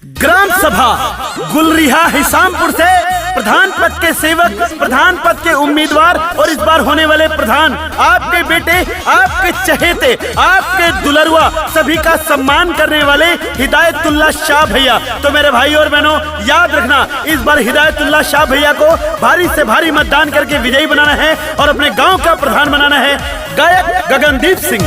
Gram सभा गुलरिहा हिसामपुर से प्रधान पद के सेवक, प्रधान पद के उम्मीदवार और इस बार होने वाले प्रधान आपके बेटे, आपके चहेते, आपके दुलरुआ सभी का सम्मान करने वाले हिदायतुल्लाह शाह भैया। तो मेरे भाई और बहनों याद रखना, इस बार हिदायतुल्लाह शाह भैया को भारी से भारी मतदान करके विजयी बनाना है और अपने गाँव का प्रधान बनाना है। गायक गगनदीप सिंह।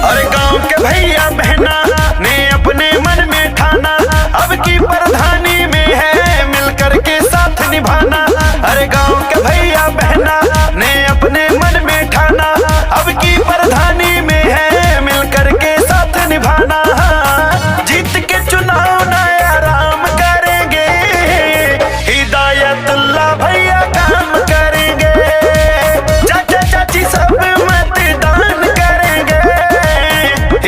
अरे गाँव के भैया बहना ने अपने मन में ठाना, अब की प्रधानी में है मिलकर के साथ निभाना। अरे गाँव के भैया बहना ने अपने मन में ठाना, अब की प्रधानी में है मिलकर के साथ निभाना। जीत के चुनाव नया राम करेंगे, हिदायतुल्लाह भैया काम करेंगे। चाचा चाची सब मतदान करेंगे,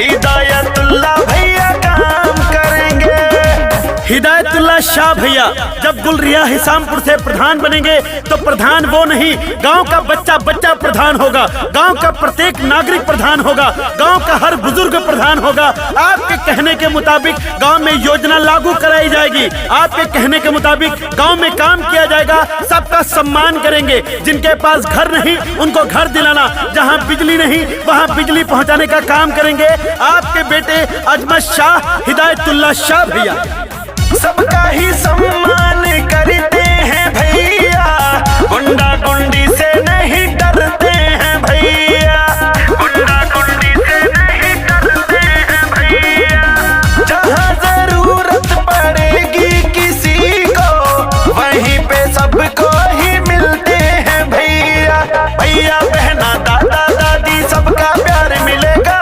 हिदायतुल्लाह भैया काम करेंगे। हिदायतुल्लाह शाह भैया जब गुलरिहा हिसामपुर से प्रधान बनेंगे तो प्रधान वो नहीं, गांव का बच्चा बच्चा प्रधान होगा, गांव का प्रत्येक नागरिक प्रधान होगा, गांव का हर बुजुर्ग प्रधान होगा। आपके कहने के मुताबिक गांव में योजना लागू कराई जाएगी, आपके कहने के मुताबिक गांव में काम किया जाएगा, सबका सम्मान करेंगे। जिनके पास घर नहीं उनको घर दिलाना, जहां बिजली नहीं वहां बिजली पहुंचाने का काम करेंगे आपके बेटे अजमत शाह हिदायतुल्लाह शाह भैया। सबका ही सम्मान करते हैं भैया, गुंडा गुंडी से नहीं डरते हैं भैया, गुंडा गुंडी से नहीं डरते हैं भैया। जहाँ जरूरत पड़ेगी किसी को वहीं पे सबको ही मिलते हैं भैया। भैया बहना दादा दादी सबका प्यार मिलेगा,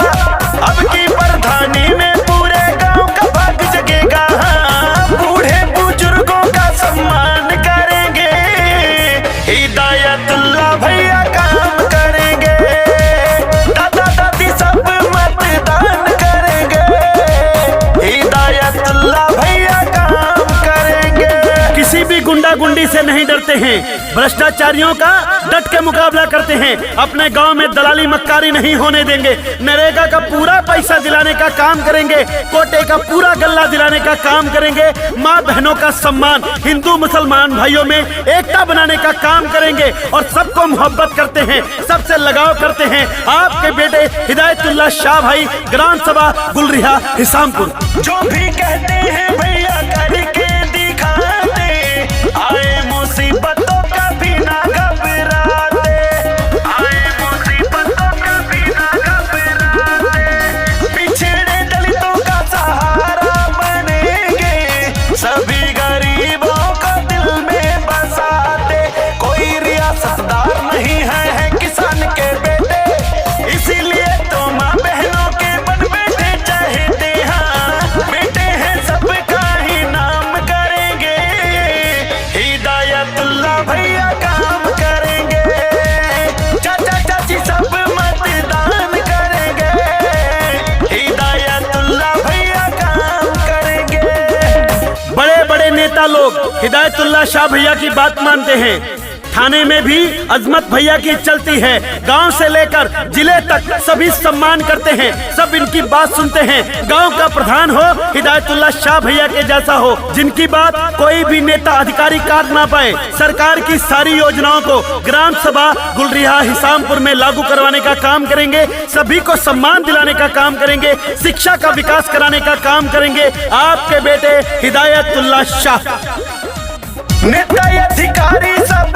अब की प्रधानी में पूरे गांव का भाग जगेगा। सम्मान करेंगे, हिदायतुल्लाह भैया काम करेंगे। दादा दादी सब मतदान करेंगे, हिदायतुल्लाह भैया काम करेंगे। किसी भी गुंडा गुंडी से नहीं डरते हैं, भ्रष्टाचारियों का डट के मुकाबला करते हैं, अपने गांव में दलाली मक्कारी नहीं होने देंगे, नरेगा का पूरा पैसा दिलाने का काम करेंगे, कोटे का पूरा गल्ला दिलाने का काम करेंगे, माँ बहनों का सम्मान, हिंदू मुसलमान भाइयों में एकता बनाने का काम करेंगे और सबको मोहब्बत करते हैं, सबसे लगाव करते हैं आपके बेटे हिदायतुल्लाह शाह भाई। ग्राम सभा गुलरिहा हिसामपुर। जो भी कहते हैं भैया करके दिखाते, आए मुसीबतों का भी ना घबराते, आए मुसीबतों का भी ना घबराते। पिछड़े दलितों का सहारा बनेंगे, सभी गरीबों को दिल में बसाते। कोई रियासतदार नहीं है किसान के बेटे, इसीलिए तो माँ बहनों के बन बेटे चाहते। हाँ बेटे हैं सबका ही नाम करेंगे, हिदायतुल्लाह भैया काम करेंगे। चाचा चाची सब मतदान करेंगे, हिदायतुल्लाह भैया काम करेंगे। बड़े बड़े नेता लोग हिदायतुल्लाह शाह भैया की बात मानते हैं, थाने में भी अजमत भैया की चलती है, गांव से लेकर जिले तक सभी सम्मान करते हैं, सब इनकी बात सुनते हैं। गांव का प्रधान हो हिदायतुल्लाह शाह भैया के जैसा हो, जिनकी बात कोई भी नेता अधिकारी काट ना पाए। सरकार की सारी योजनाओं को ग्राम सभा गुलरिहा हिसामपुर में लागू करवाने का काम करेंगे, सभी को सम्मान दिलाने का काम करेंगे, शिक्षा का विकास कराने का काम करेंगे आपके बेटे हिदायतुल्लाह शाह। नेता अधिकारी सब